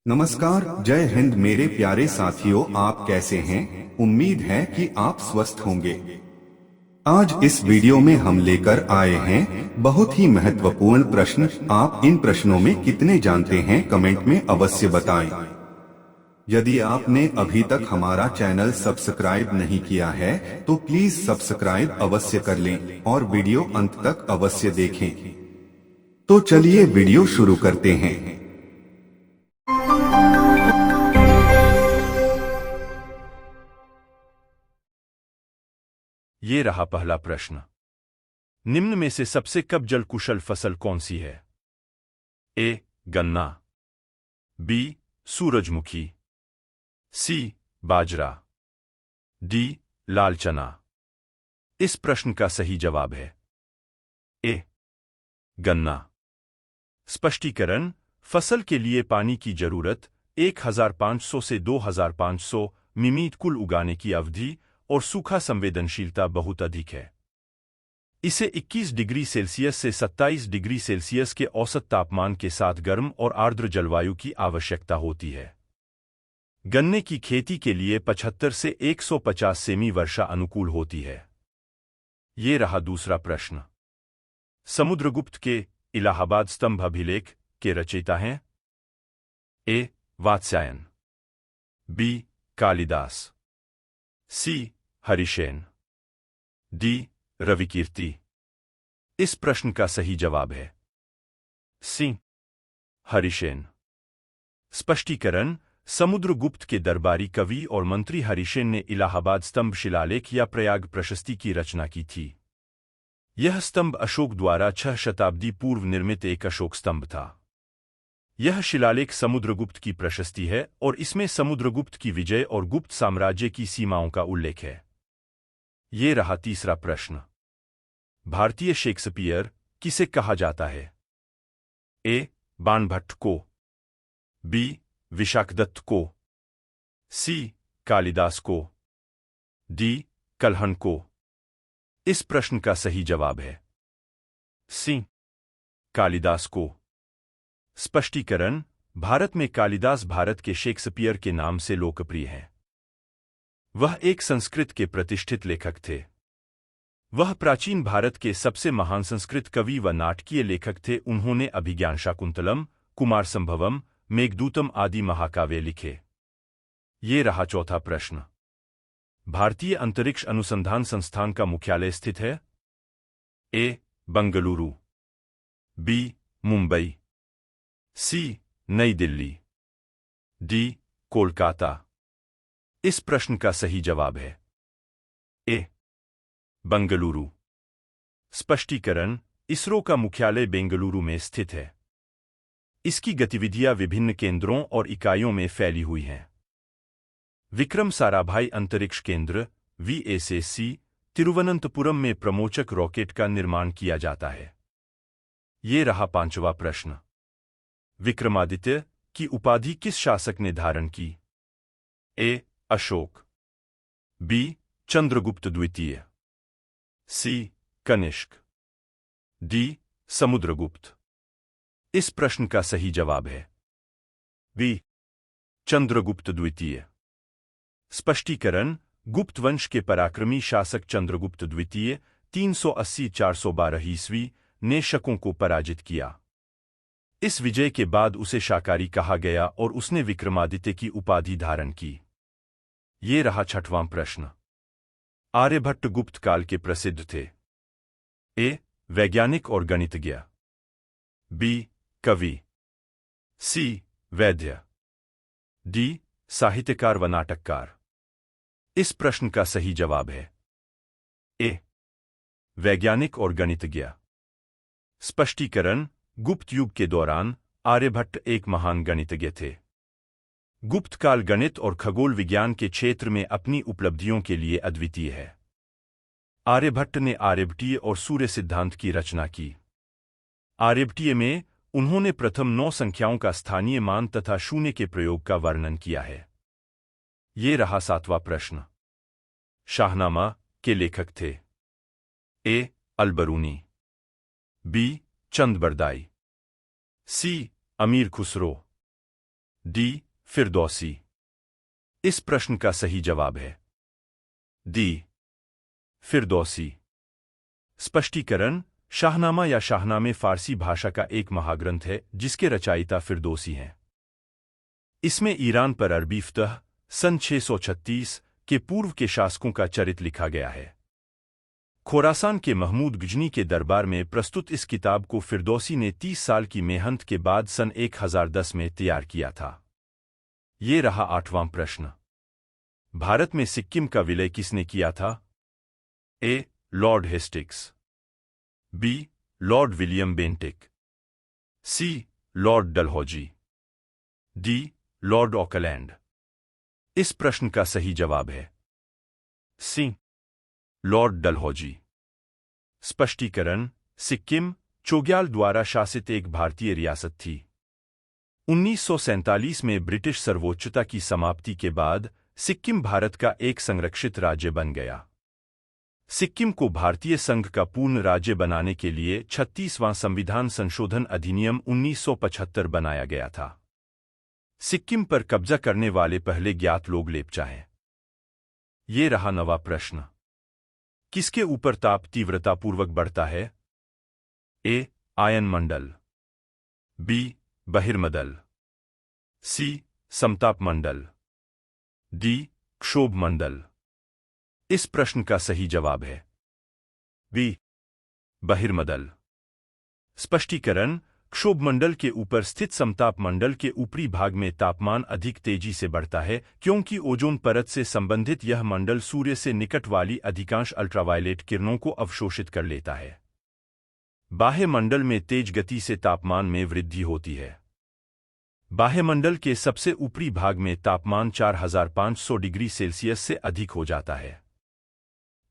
नमस्कार, जय हिंद मेरे प्यारे साथियों, आप कैसे हैं? उम्मीद है कि आप स्वस्थ होंगे। आज इस वीडियो में हम लेकर आए हैं बहुत ही महत्वपूर्ण प्रश्न। आप इन प्रश्नों में कितने जानते हैं, कमेंट में अवश्य बताएं। यदि आपने अभी तक हमारा चैनल सब्सक्राइब नहीं किया है तो प्लीज सब्सक्राइब अवश्य कर लें और वीडियो अंत तक अवश्य देखें। तो चलिए वीडियो शुरू करते हैं। ये रहा पहला प्रश्न। निम्न में से सबसे कम जल कुशल फसल कौन सी है? ए. गन्ना, बी. सूरजमुखी, सी. बाजरा, डी. लाल चना। इस प्रश्न का सही जवाब है ए. गन्ना। स्पष्टीकरण: फसल के लिए पानी की जरूरत 1500 से 2500 मिमी कुल उगाने की अवधि और सूखा संवेदनशीलता बहुत अधिक है। इसे 21 डिग्री सेल्सियस से 27 डिग्री सेल्सियस के औसत तापमान के साथ गर्म और आर्द्र जलवायु की आवश्यकता होती है। गन्ने की खेती के लिए 75 से 150 सेमी वर्षा अनुकूल होती है। ये रहा दूसरा प्रश्न। समुद्रगुप्त के इलाहाबाद स्तंभ अभिलेख के रचयिता हैं? ए. वात्स्यायन, बी. कालिदास, सी. हरिसेन, डी. रविकीर्ति। इस प्रश्न का सही जवाब है सी. हरिसेन। स्पष्टीकरण: समुद्रगुप्त के दरबारी कवि और मंत्री हरिसेन ने इलाहाबाद स्तंभ शिलालेख या प्रयाग प्रशस्ति की रचना की थी। यह स्तंभ अशोक द्वारा 6 शताब्दी पूर्व निर्मित एक अशोक स्तंभ था। यह शिलालेख समुद्रगुप्त की प्रशस्ति है और इसमें समुद्रगुप्त की विजय और गुप्त साम्राज्य की सीमाओं का उल्लेख है। ये रहा तीसरा प्रश्न। भारतीय शेक्सपियर किसे कहा जाता है? ए. बाणभट्ट को, बी. विशाखदत्त को, सी. कालिदास को, डी. कल्हण को। इस प्रश्न का सही जवाब है सी. कालिदास को। स्पष्टीकरण: भारत में कालिदास भारत के शेक्सपियर के नाम से लोकप्रिय हैं। वह एक संस्कृत के प्रतिष्ठित लेखक थे। वह प्राचीन भारत के सबसे महान संस्कृत कवि व नाटकीय लेखक थे। उन्होंने अभिज्ञान शाकुंतलम, कुमार संभवम, मेघदूतम आदि महाकाव्य लिखे। ये रहा चौथा प्रश्न। भारतीय अंतरिक्ष अनुसंधान संस्थान का मुख्यालय स्थित है? ए. बंगलुरु, बी. मुंबई, सी. नई दिल्ली, डी. कोलकाता। इस प्रश्न का सही जवाब है ए. बंगलुरु। स्पष्टीकरण: इसरो का मुख्यालय बेंगलुरु में स्थित है। इसकी गतिविधियां विभिन्न केंद्रों और इकाइयों में फैली हुई हैं। विक्रम साराभाई अंतरिक्ष केंद्र (वीएसएसी) तिरुवनंतपुरम में प्रमोचक रॉकेट का निर्माण किया जाता है। ये रहा पांचवा प्रश्न। विक्रमादित्य की उपाधि किस शासक ने धारण की? ए. अशोक, बी. चंद्रगुप्त द्वितीय, सी. कनिष्क, डी. समुद्रगुप्त। इस प्रश्न का सही जवाब है बी. चंद्रगुप्त द्वितीय। स्पष्टीकरण: गुप्त वंश के पराक्रमी शासक चंद्रगुप्त द्वितीय 380-412 ईस्वी ने शकों को पराजित किया। इस विजय के बाद उसे शाकारी कहा गया और उसने विक्रमादित्य की उपाधि धारण की। ये रहा छठवां प्रश्न। आर्यभट्ट गुप्त काल के प्रसिद्ध थे। ए. वैज्ञानिक और गणितज्ञ, बी. कवि, सी. वैद्य, डी. साहित्यकार व नाटककार। इस प्रश्न का सही जवाब है ए. वैज्ञानिक और गणितज्ञ। स्पष्टीकरण: गुप्त युग के दौरान आर्यभट्ट एक महान गणितज्ञ थे। गुप्त काल गणित और खगोल विज्ञान के क्षेत्र में अपनी उपलब्धियों के लिए अद्वितीय है। आर्यभट्ट ने आर्यभट्टीय और सूर्य सिद्धांत की रचना की। आर्यभट्टीय में उन्होंने प्रथम 9 संख्याओं का स्थानीय मान तथा शून्य के प्रयोग का वर्णन किया है। ये रहा सातवां प्रश्न। शाहनामा के लेखक थे? ए. अलबरूनी, बी. चंद बरदाई, सी. अमीर खुसरो, डी फिरदौसी। इस प्रश्न का सही जवाब है डी फिरदौसी। स्पष्टीकरण। शाहनामा या शाहनामे फारसी भाषा का एक महाग्रंथ है जिसके रचयिता फिरदौसी हैं। इसमें ईरान पर अरबी फतह सन 636 के पूर्व के शासकों का चरित्र लिखा गया है। खोरासान के महमूद गजनी के दरबार में प्रस्तुत इस किताब को फिरदौसी ने 30 साल की मेहनत के बाद सन 1010 में तैयार किया था। ये रहा 8वां प्रश्न। भारत में सिक्किम का विलय किसने किया था? A. Lord Hastings, B. Lord William Bentinck, C. Lord Dalhousie, D. Lord Auckland. इस प्रश्न का सही जवाब है सी. लॉर्ड डलहौजी। स्पष्टीकरण। सिक्किम चोग्याल द्वारा शासित एक भारतीय रियासत थी। 1947 में ब्रिटिश सर्वोच्चता की समाप्ति के बाद सिक्किम भारत का एक संरक्षित राज्य बन गया। सिक्किम को भारतीय संघ का पूर्ण राज्य बनाने के लिए 36वां संविधान संशोधन अधिनियम 1975 बनाया गया था। सिक्किम पर कब्जा करने वाले पहले ज्ञात लोग लेप्चा हैं। ये रहा 9वां प्रश्न। किसके ऊपर ताप तीव्रतापूर्वक बढ़ता है? ए. आयन मंडल, बी. बहिर्मंडल, सी. समताप मंडल, डी. क्षोभ मंडल। इस प्रश्न का सही जवाब है बी. बहिर्मंडल। स्पष्टीकरण। क्षोभमंडल के ऊपर स्थित समताप मंडल के ऊपरी भाग में तापमान अधिक तेजी से बढ़ता है क्योंकि ओजोन परत से संबंधित यह मंडल सूर्य से निकट वाली अधिकांश अल्ट्रावायलेट किरणों को अवशोषित कर लेता है। बाह्य मंडल में तेज गति से तापमान में वृद्धि होती है। बाह्य मंडल के सबसे ऊपरी भाग में तापमान 4500 डिग्री सेल्सियस से अधिक हो जाता है।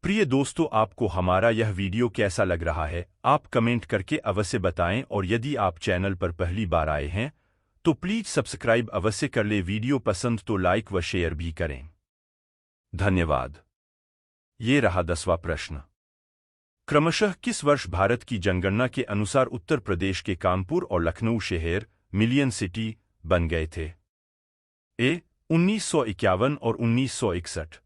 प्रिय दोस्तों, आपको हमारा यह वीडियो कैसा लग रहा है आप कमेंट करके अवश्य बताएं और यदि आप चैनल पर पहली बार आए हैं तो प्लीज सब्सक्राइब अवश्य कर ले। वीडियो पसंद तो लाइक व शेयर भी करें। धन्यवाद। ये रहा 10वां प्रश्न। क्रमशः किस वर्ष भारत की जनगणना के अनुसार उत्तर प्रदेश के कानपुर और लखनऊ शहर मिलियन सिटी बन गए थे? ए. 1951 और 1961,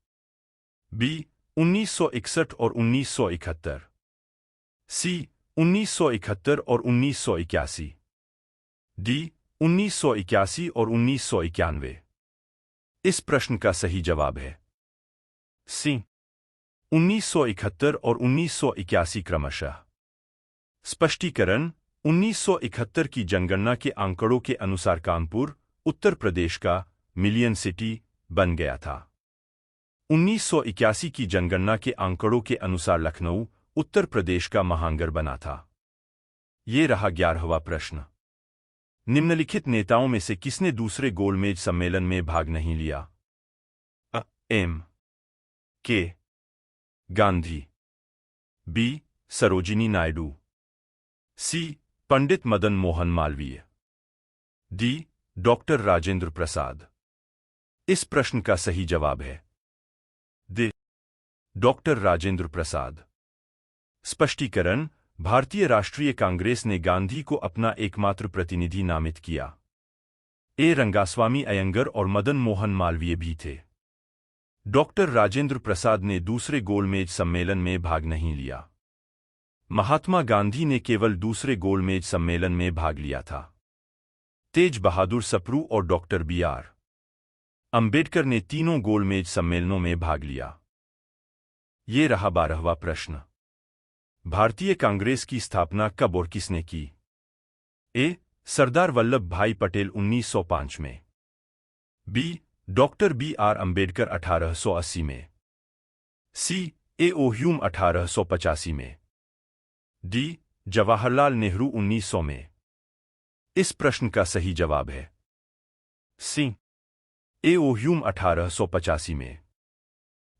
बी. 1961 और 1971, सी. 1971 और 1981, डी. 1981 और 1991। इस प्रश्न का सही जवाब है सी. 1971 और 1981 क्रमशः। स्पष्टीकरण। 1971 की जनगणना के आंकड़ों के अनुसार कानपुर उत्तर प्रदेश का मिलियन सिटी बन गया था। 1981 की जनगणना के आंकड़ों के अनुसार लखनऊ उत्तर प्रदेश का महानगर बना था। ये रहा 11वां प्रश्न। निम्नलिखित नेताओं में से किसने दूसरे गोलमेज सम्मेलन में भाग नहीं लिया? अ. एम. के. गांधी, बी. सरोजिनी नायडू, सी. पंडित मदन मोहन मालवीय, डी. डॉक्टर राजेंद्र प्रसाद। इस प्रश्न का सही जवाब है डी. डॉक्टर राजेंद्र प्रसाद। स्पष्टीकरण। भारतीय राष्ट्रीय कांग्रेस ने गांधी को अपना एकमात्र प्रतिनिधि नामित किया। ए. रंगास्वामी अयंगर और मदन मोहन मालवीय भी थे। डॉक्टर राजेंद्र प्रसाद ने दूसरे गोलमेज सम्मेलन में भाग नहीं लिया। महात्मा गांधी ने केवल दूसरे गोलमेज सम्मेलन में भाग लिया था। तेज बहादुर सप्रू और डॉक्टर बी.आर. अंबेडकर ने तीनों गोलमेज सम्मेलनों में भाग लिया। ये रहा 12वां प्रश्न। भारतीय कांग्रेस की स्थापना कब और किसने की? ए. सरदार वल्लभ भाई पटेल 1905 में, बी. Doctor B R. अंबेडकर 1880 में, सी. ए.ओ. ह्यूम 1885 में, डी. जवाहरलाल नेहरू 1900 में। इस प्रश्न का सही जवाब है सी. ए.ओ. ह्यूम 1885 में।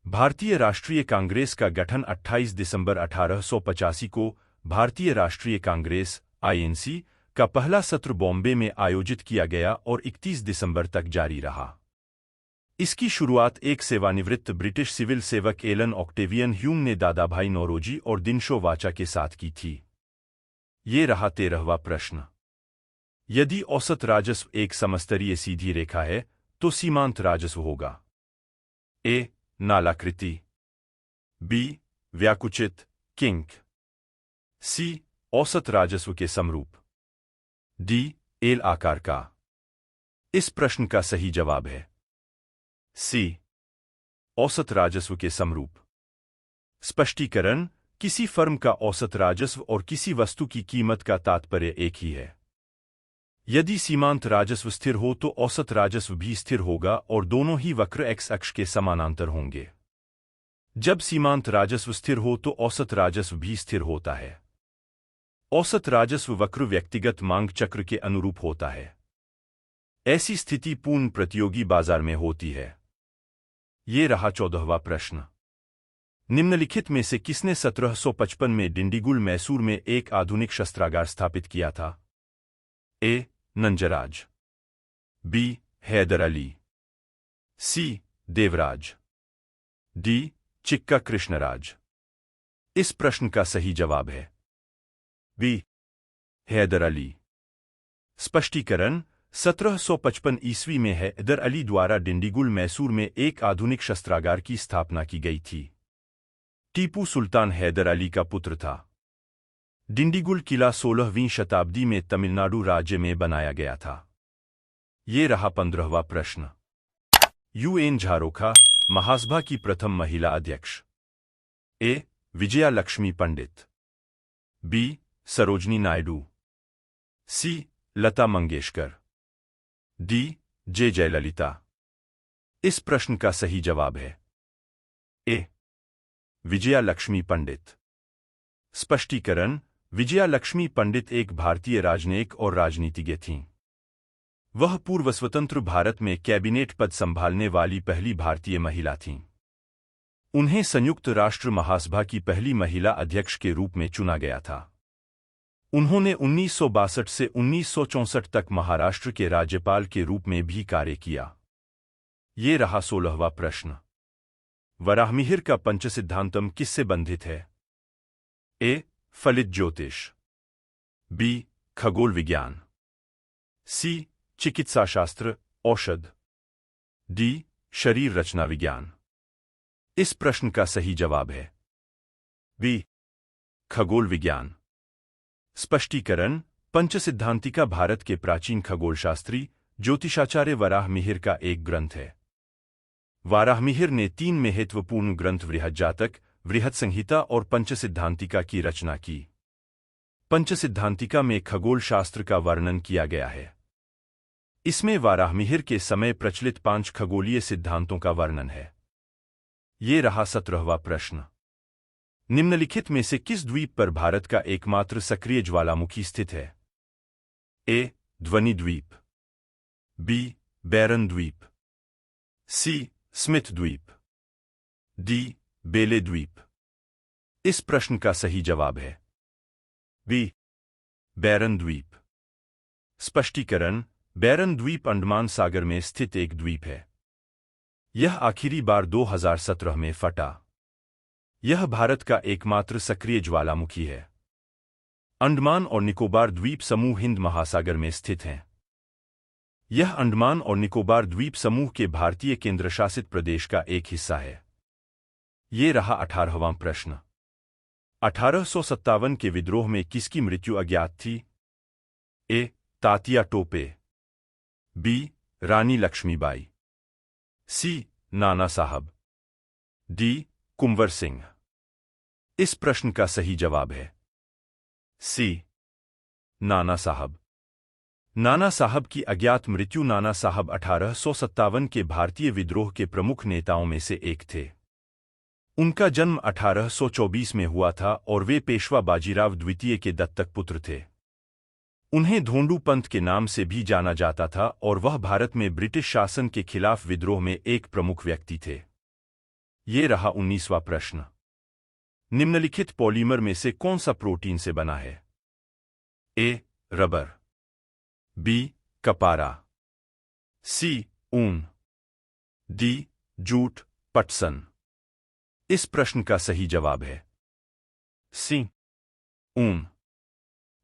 भारतीय राष्ट्रीय कांग्रेस का गठन 28 दिसंबर 1885 को भारतीय राष्ट्रीय कांग्रेस (आईएनसी) का पहला सत्र बॉम्बे में आयोजित किया गया और 31 दिसंबर तक जारी रहा। इसकी शुरुआत एक सेवानिवृत्त ब्रिटिश सिविल सेवक एलन ऑक्टेवियन ह्यूम ने दादाभाई नौरोजी और दिनशो वाचा के साथ की थी। ये रहा 13वां प्रश्न। यदि औसत राजस्व एक समस्तरीय सीधी रेखा है तो सीमांत राजस्व होगा। ए नालाकृति, बी व्याकुचित किंक, सी औसत राजस्व के समरूप, डी एल आकार का। इस प्रश्न का सही जवाब है सी औसत राजस्व के समरूप। स्पष्टीकरण, किसी फर्म का औसत राजस्व और किसी वस्तु की कीमत का तात्पर्य एक ही है। यदि सीमांत राजस्व स्थिर हो तो औसत राजस्व भी स्थिर होगा और दोनों ही वक्र एक्स अक्ष के समानांतर होंगे। जब सीमांत राजस्व स्थिर हो तो औसत राजस्व भी स्थिर होता है। औसत राजस्व वक्र व्यक्तिगत मांग चक्र के अनुरूप होता है। ऐसी स्थिति पूर्ण प्रतियोगी बाजार में होती है। ये रहा 14वां प्रश्न। निम्नलिखित में से किसने 1755 में डिंडीगुल मैसूर में एक आधुनिक शस्त्रागार स्थापित किया था? ए नंजराज, बी हैदर अली, सी देवराज, डी चिक्का कृष्णराज। इस प्रश्न का सही जवाब है बी हैदर अली। स्पष्टीकरण, 1755 ईस्वी में हैदर अली द्वारा डिंडीगुल मैसूर में एक आधुनिक शस्त्रागार की स्थापना की गई थी। टीपू सुल्तान हैदर अली का पुत्र था। डिंडीगुल किला 16वीं शताब्दी में तमिलनाडु राज्य में बनाया गया था। ये रहा 15वां प्रश्न। यूएन झारोखा महासभा की प्रथम महिला अध्यक्ष। ए विजया लक्ष्मी पंडित, बी सरोजनी नायडू, सी लता मंगेशकर, डी जे जयललिता। इस प्रश्न का सही जवाब है ए विजया लक्ष्मी पंडित। स्पष्टीकरण, विजया लक्ष्मी पंडित एक भारतीय राजनयिक और राजनीतिज्ञ थीं। वह पूर्व स्वतंत्र भारत में कैबिनेट पद संभालने वाली पहली भारतीय महिला थीं। उन्हें संयुक्त राष्ट्र महासभा की पहली महिला अध्यक्ष के रूप में चुना गया था। उन्होंने 1962 से 1964 तक महाराष्ट्र के राज्यपाल के रूप में भी कार्य किया। ये रहा 16वां प्रश्न। वराहमिहिर का पंचसिद्धांतम किससे बंधित है? ए फलित ज्योतिष, बी खगोल विज्ञान, सी चिकित्सा शास्त्र औषध, डी शरीर रचना विज्ञान। इस प्रश्न का सही जवाब है बी खगोल विज्ञान। स्पष्टीकरण, पंचसिद्धांतिका भारत के प्राचीन खगोलशास्त्री ज्योतिषाचार्य वराहमिहिर का एक ग्रंथ है। वराहमिहिर ने 3 महत्वपूर्ण ग्रंथ बृहज्जातक, बृहत्संहिता और पंचसिद्धांतिका की रचना की। पंचसिद्धांतिका में खगोल शास्त्र का वर्णन किया गया है। इसमें वराहमिहिर के समय प्रचलित 5 खगोलीय सिद्धांतों का वर्णन है। ये रहा 17वां प्रश्न। निम्नलिखित में से किस द्वीप पर भारत का एकमात्र सक्रिय ज्वालामुखी स्थित है? ए ध्वनि द्वीप, बी बैरन द्वीप, सी स्मिथ द्वीप, डी बेले द्वीप। इस प्रश्न का सही जवाब है बी बैरन द्वीप। स्पष्टीकरण, बैरन द्वीप अंडमान सागर में स्थित एक द्वीप है। यह आखिरी बार 2017 में फटा। यह भारत का एकमात्र सक्रिय ज्वालामुखी है। अंडमान और निकोबार द्वीप समूह हिंद महासागर में स्थित हैं। यह अंडमान और निकोबार द्वीप समूह के भारतीय केंद्रशासित प्रदेश का एक हिस्सा है। ये रहा 18वां प्रश्न। 1857 के विद्रोह में किसकी मृत्यु अज्ञात थी? ए तात्या टोपे, बी रानी लक्ष्मीबाई, सी नाना साहब, डी कुंवर सिंह। इस प्रश्न का सही जवाब है सी नाना साहब। नाना साहब की अज्ञात मृत्यु। नाना साहब 1857 के भारतीय विद्रोह के प्रमुख नेताओं में से एक थे। उनका जन्म 1824 में हुआ था और वे पेशवा बाजीराव द्वितीय के दत्तक पुत्र थे। उन्हें धोंडू पंथ के नाम से भी जाना जाता था और वह भारत में ब्रिटिश शासन के खिलाफ विद्रोह में एक प्रमुख व्यक्ति थे। ये रहा 19वां प्रश्न। निम्नलिखित पॉलीमर में से कौन सा प्रोटीन से बना है? ए रबर, बी कपारा, सी ऊन, डी जूट पटसन। इस प्रश्न का सही जवाब है सी ऊन।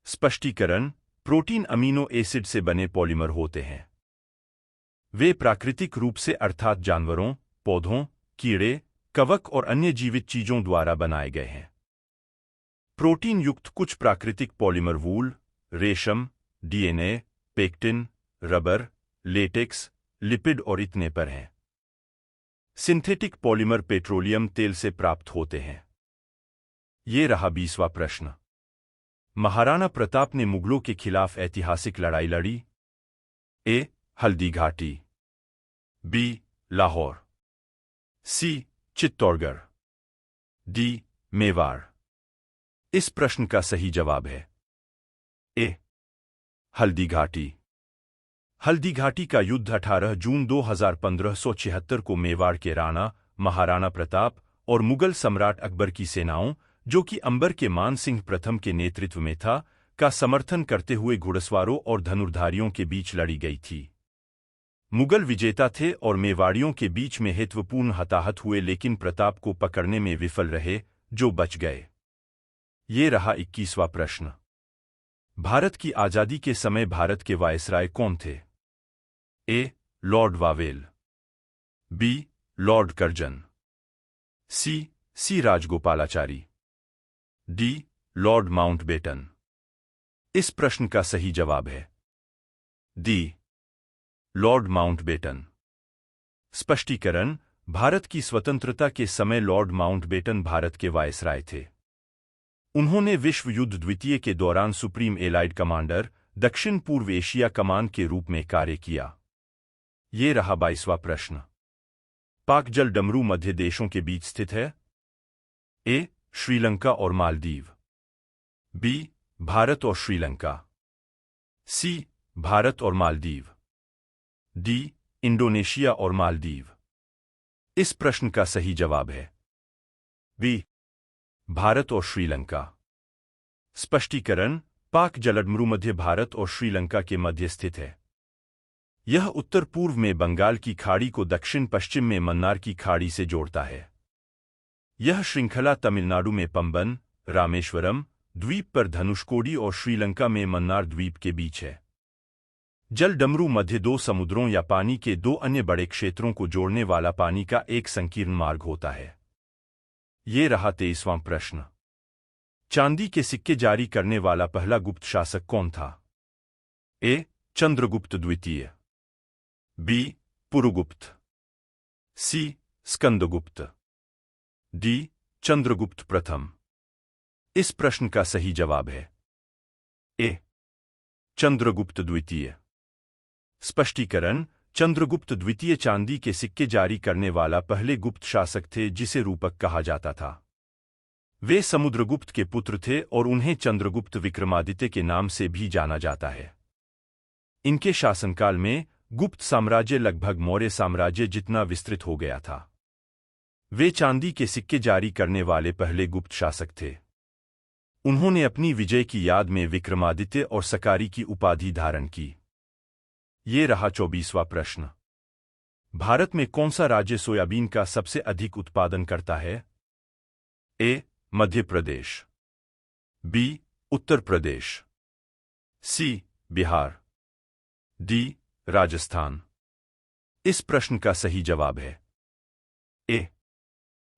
स्पष्टीकरण, प्रोटीन अमीनो एसिड से बने पॉलीमर होते हैं। वे प्राकृतिक रूप से अर्थात जानवरों, पौधों, कीड़े, कवक और अन्य जीवित चीजों द्वारा बनाए गए हैं। प्रोटीन युक्त कुछ प्राकृतिक पॉलीमर वूल, रेशम, DNA, pectin, rubber, latex, lipid और इतने पर हैं। सिंथेटिक पॉलीमर पेट्रोलियम तेल से प्राप्त होते हैं। ये रहा 20वां प्रश्न। महाराणा प्रताप ने मुगलों के खिलाफ ऐतिहासिक लड़ाई लड़ी। ए. हल्दी घाटी, बी. लाहौर, सी. चित्तौड़गढ़, डी. मेवाड़। इस प्रश्न का सही जवाब है ए. हल्दी घाटी। हल्दी घाटी का युद्ध 18 जून 1576 को मेवाड़ के राणा महाराणा प्रताप और मुगल सम्राट अकबर की सेनाओं, जो कि अंबर के मान सिंह प्रथम के नेतृत्व में था, का समर्थन करते हुए घुड़सवारों और धनुर्धारियों के बीच लड़ी गई थी। मुगल विजेता थे और मेवाड़ियों के बीच में महत्वपूर्ण हताहत हुए, लेकिन प्रताप को पकड़ने में विफल रहे, जो बच गए। ये रहा 21वां प्रश्न। भारत की आजादी के समय भारत के वायसराय कौन थे? A. Lord Wavell, B. Lord Curzon, C. Rajagopalachari, D. Lord Mountbatten. इस प्रश्न का सही जवाब है डी. Lord Mountbatten. स्पष्टीकरण: भारत की स्वतंत्रता के समय लॉर्ड माउंटबेटन भारत के वायसराय थे। उन्होंने विश्व युद्ध द्वितीय के दौरान सुप्रीम एलाइड कमांडर, दक्षिण पूर्व एशिया कमान के रूप में कार्य किया। ये रहा 22वां प्रश्न। पाक जल डमरू मध्य देशों के बीच स्थित है। ए. श्रीलंका और मालदीव, बी. भारत और श्रीलंका, सी. भारत और मालदीव, डी. इंडोनेशिया और मालदीव। इस प्रश्न का सही जवाब है बी. भारत और श्रीलंका। स्पष्टीकरण: पाक जलडमरू मध्य भारत और श्रीलंका के मध्य स्थित है। यह उत्तर पूर्व में बंगाल की खाड़ी को दक्षिण पश्चिम में मन्नार की खाड़ी से जोड़ता है। यह श्रृंखला तमिलनाडु में पंबन, रामेश्वरम द्वीप पर धनुषकोडी और श्रीलंका में मन्नार द्वीप के बीच है। जल डमरू मध्य दो समुद्रों या पानी के दो अन्य बड़े क्षेत्रों को जोड़ने वाला पानी का एक संकीर्ण मार्ग होता है। ये रहा 23वां प्रश्न। चांदी के सिक्के जारी करने वाला पहला गुप्त शासक कौन था? ए. चंद्रगुप्त द्वितीय, बी. पुरुगुप्त, सी. स्कंदगुप्त, डी. चंद्रगुप्त प्रथम। इस प्रश्न का सही जवाब है ए. चंद्रगुप्त द्वितीय। स्पष्टीकरण: चंद्रगुप्त द्वितीय चांदी के सिक्के जारी करने वाला पहले गुप्त शासक थे, जिसे रूपक कहा जाता था। वे समुद्रगुप्त के पुत्र थे और उन्हें चंद्रगुप्त विक्रमादित्य के नाम से भी जाना जाता है। इनके शासनकाल में गुप्त साम्राज्य लगभग मौर्य साम्राज्य जितना विस्तृत हो गया था। वे चांदी के सिक्के जारी करने वाले पहले गुप्त शासक थे। उन्होंने अपनी विजय की याद में विक्रमादित्य और सकारी की उपाधि धारण की। ये रहा 24वां प्रश्न। भारत में कौन सा राज्य सोयाबीन का सबसे अधिक उत्पादन करता है? ए. मध्य प्रदेश, बी. उत्तर प्रदेश, सी. बिहार, डी. राजस्थान। इस प्रश्न का सही जवाब है ए.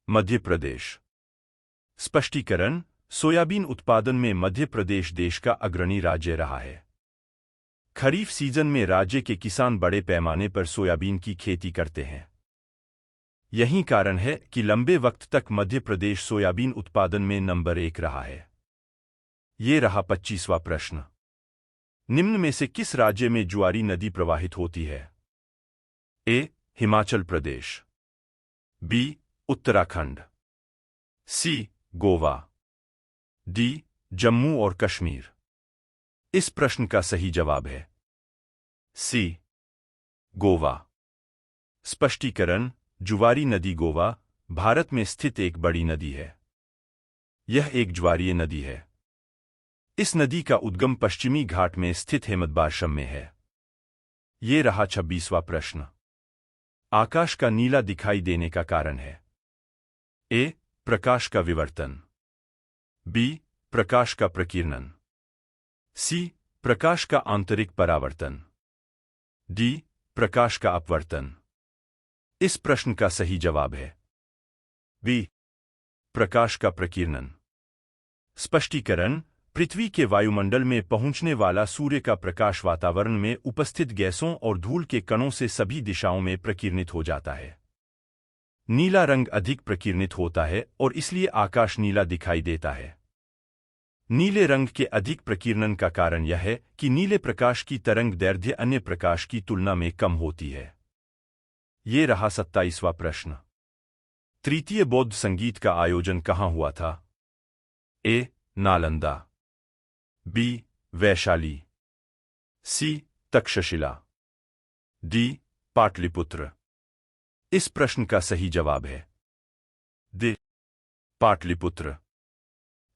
मध्य प्रदेश। स्पष्टीकरण: सोयाबीन उत्पादन में मध्य प्रदेश देश का अग्रणी राज्य रहा है। खरीफ सीजन में राज्य के किसान बड़े पैमाने पर सोयाबीन की खेती करते हैं। यही कारण है कि लंबे वक्त तक मध्य प्रदेश सोयाबीन उत्पादन में नंबर 1 रहा है। ये रहा 25वां प्रश्न। निम्न में से किस राज्य में ज्वारी नदी प्रवाहित होती है? ए. हिमाचल प्रदेश, बी. उत्तराखंड, सी. गोवा, डी. जम्मू और कश्मीर। इस प्रश्न का सही जवाब है सी. गोवा। स्पष्टीकरण: ज्वारी नदी गोवा, भारत में स्थित एक बड़ी नदी है। यह एक ज्वारीय नदी है। इस नदी का उद्गम पश्चिमी घाट में स्थित हेमदबाशम में है। ये रहा 26वां प्रश्न। आकाश का नीला दिखाई देने का कारण है? ए. प्रकाश का विवर्तन, बी. प्रकाश का प्रकीर्णन, सी. प्रकाश का आंतरिक परावर्तन। डी, प्रकाश का अपवर्तन। इस प्रश्न का सही जवाब है बी, प्रकाश का प्रकीर्णन। स्पष्टीकरण: पृथ्वी के वायुमंडल में पहुंचने वाला सूर्य का प्रकाश वातावरण में उपस्थित गैसों और धूल के कणों से सभी दिशाओं में प्रकीर्णित हो जाता है। नीला रंग अधिक प्रकीर्णित होता है और इसलिए आकाश नीला दिखाई देता है। नीले रंग के अधिक प्रकीर्णन का कारण यह है कि नीले प्रकाश की तरंग दैर्ध्य अन्य प्रकाश की तुलना में कम होती है। ये रहा 27वां प्रश्न। तृतीय बौद्ध संगीत का आयोजन कहाँ हुआ था? ए, नालंदा, बी, वैशाली, सी, तक्षशिला, डी, पाटलिपुत्र। इस प्रश्न का सही जवाब है द, पाटलिपुत्र।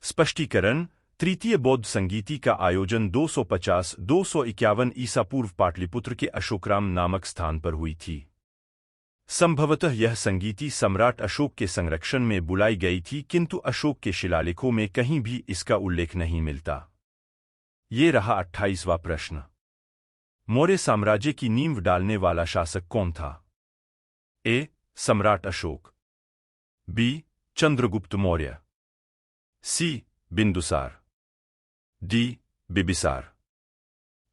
स्पष्टीकरण: तृतीय बौद्ध संगीति का आयोजन 250-251 ईसा पूर्व पाटलिपुत्र के अशोकराम नामक स्थान पर हुई थी। संभवतः यह संगीति सम्राट अशोक के संरक्षण में बुलाई गई थी, किंतु अशोक के शिलालेखों में कहीं भी इसका उल्लेख नहीं मिलता। ये रहा 28वां प्रश्न। मौर्य साम्राज्य की नींव डालने वाला शासक कौन था? ए, सम्राट अशोक, बी, चंद्रगुप्त मौर्य, सी, बिंदुसार, डी, बिबिसार।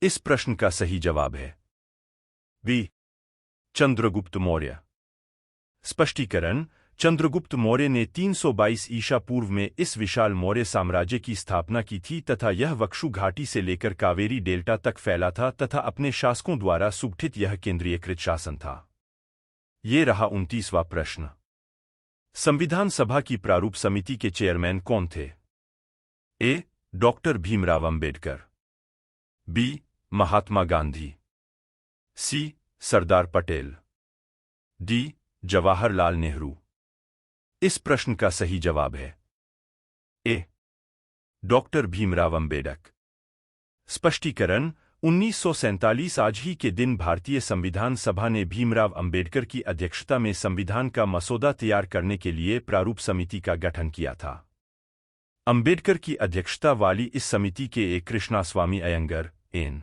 इस प्रश्न का सही जवाब है बी, चंद्रगुप्त मौर्य। स्पष्टीकरण: चंद्रगुप्त मौर्य ने 322 ईसा पूर्व में इस विशाल मौर्य साम्राज्य की स्थापना की थी तथा यह वक्षु घाटी से लेकर कावेरी डेल्टा तक फैला था तथा अपने शासकों द्वारा सुगठित यह केंद्रीयकृत शासन था। ये रहा 29वां प्रश्न। संविधान सभा की प्रारूप समिति के चेयरमैन कौन थे? ए, डॉक्टर भीमराव अंबेडकर, बी, महात्मा गांधी, सी, सरदार पटेल, डी, जवाहरलाल नेहरू। इस प्रश्न का सही जवाब है ए, डॉक्टर भीमराव अंबेडकर। स्पष्टीकरण: 1947 आज ही के दिन भारतीय संविधान सभा ने भीमराव अंबेडकर की अध्यक्षता में संविधान का मसौदा तैयार करने के लिए प्रारूप समिति का गठन किया था। अंबेडकर की अध्यक्षता वाली इस समिति के A Krishnaswami Ayyangar, N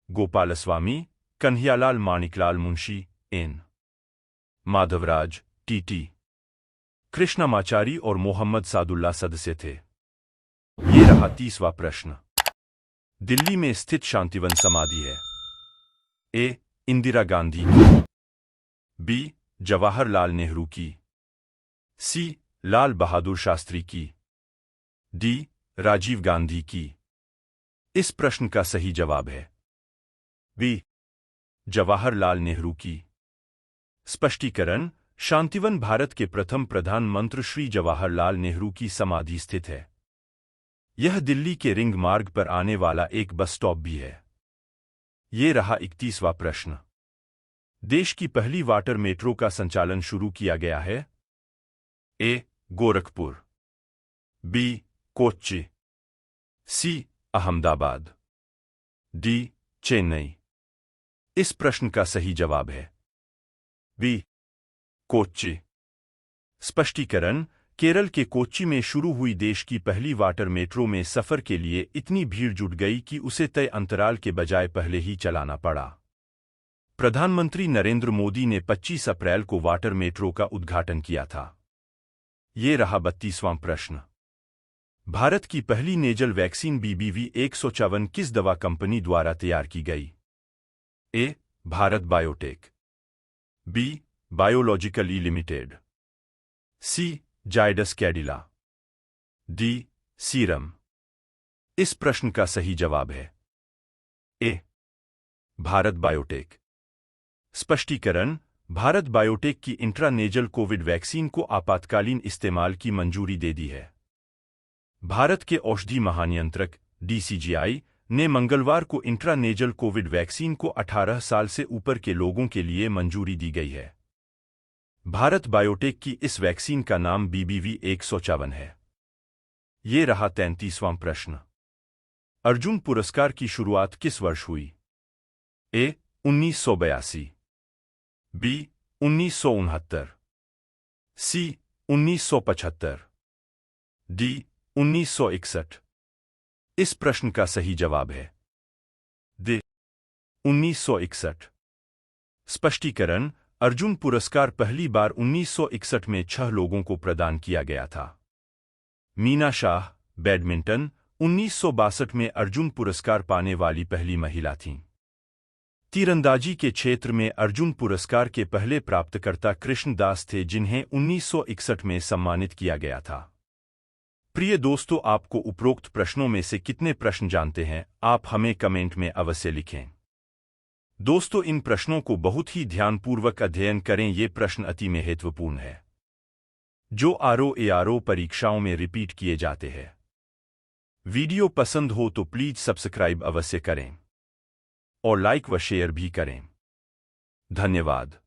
Gopalaswami, Kanhaiyalal Maniklal Munshi, N Madhavraj, T, Krishnamachari और मोहम्मद सादुल्ला सदस्य थे। ये रहा 30वां प्रश्न। दिल्ली में स्थित शांतिवन समाधि है? ए, इंदिरा गांधी की, बी, जवाहरलाल नेहरू की, सी, लाल बहादुर शास्त्री की, डी, राजीव गांधी की। इस प्रश्न का सही जवाब है बी, जवाहरलाल नेहरू की। स्पष्टीकरण: शांतिवन भारत के प्रथम प्रधानमंत्री श्री जवाहरलाल नेहरू की समाधि स्थित है। यह दिल्ली के रिंग मार्ग पर आने वाला एक बस स्टॉप भी है। ये रहा 31वां प्रश्न। देश की पहली वाटर मेट्रो का संचालन शुरू किया गया है? ए, गोरखपुर, बी, कोच्चि, सी, अहमदाबाद, डी, चेन्नई। इस प्रश्न का सही जवाब है बी, कोच्चि। स्पष्टीकरण: केरल के कोच्चि में शुरू हुई देश की पहली वाटर मेट्रो में सफर के लिए इतनी भीड़ जुट गई कि उसे तय अंतराल के बजाय पहले ही चलाना पड़ा। प्रधानमंत्री नरेंद्र मोदी ने 25 अप्रैल को वाटर मेट्रो का उद्घाटन किया था। ये रहा 32वां प्रश्न। भारत की पहली नेजल वैक्सीन BBV-154 किस दवा कंपनी द्वारा तैयार की गई? ए, भारत बायोटेक, बी, बायोलॉजिकल ई लिमिटेड, सी, जायडस कैडिला, डी, सीरम। इस प्रश्न का सही जवाब है ए, भारत बायोटेक। स्पष्टीकरण: भारत बायोटेक की इंट्रानेजल कोविड वैक्सीन को आपातकालीन इस्तेमाल की मंजूरी दे दी है। भारत के औषधि महानियंत्रक DCGI ने मंगलवार को इंट्रानेजल कोविड वैक्सीन को 18 साल से ऊपर के लोगों के लिए मंजूरी दी गई है। भारत बायोटेक की इस वैक्सीन का नाम BBV-154 है। ये रहा 33वां प्रश्न। अर्जुन पुरस्कार की शुरुआत किस वर्ष हुई? ए, 1982, बी, 1969, सी, 1975, डी, 1961। इस प्रश्न का सही जवाब है दे 1961। स्पष्टीकरण: अर्जुन पुरस्कार पहली बार 1961 में 6 लोगों को प्रदान किया गया था। मीना शाह, बैडमिंटन, 1962 में अर्जुन पुरस्कार पाने वाली पहली महिला थीं। तीरंदाजी के क्षेत्र में अर्जुन पुरस्कार के पहले प्राप्तकर्ता कृष्ण दास थे, जिन्हें 1961 में सम्मानित किया गया था। प्रिय दोस्तों, आपको उपरोक्त प्रश्नों में से कितने प्रश्न जानते हैं, आप हमें कमेंट में अवश्य लिखें। दोस्तों, इन प्रश्नों को बहुत ही ध्यानपूर्वक अध्ययन करें, ये प्रश्न अति महत्वपूर्ण है, जो आरओ परीक्षाओं में रिपीट किए जाते हैं। वीडियो पसंद हो तो प्लीज सब्सक्राइब अवश्य करें और लाइक व शेयर भी करें। धन्यवाद।